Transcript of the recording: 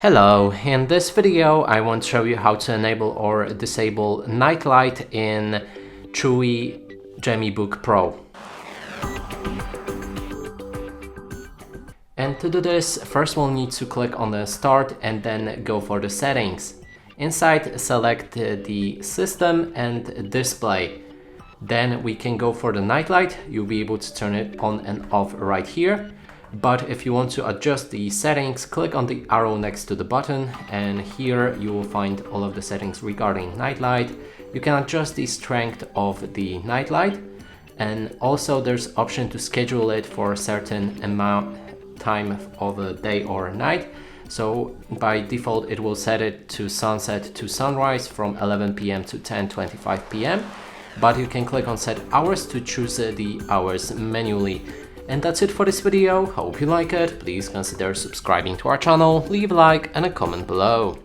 Hello, in this video I want to show you how to enable or disable night light in Chuwi GemiBook Pro. And to do this, first we'll need to click on the start and then go for the settings. Inside, select the system and display. Then we can go for the night light. You'll be able to turn it on and off right here. But if you want to adjust the settings, click on the arrow next to the button, and here you will find all of the settings regarding night light. You can adjust the strength of the night light, and also there's option to schedule it for a certain time of a day or night. So by default it will set it to sunset to sunrise from 11 p.m. to 10:25 p.m. But you can click on set hours to choose the hours manually. And that's it for this video. Hope you like it. Please consider subscribing to our channel, leave a like and a comment below.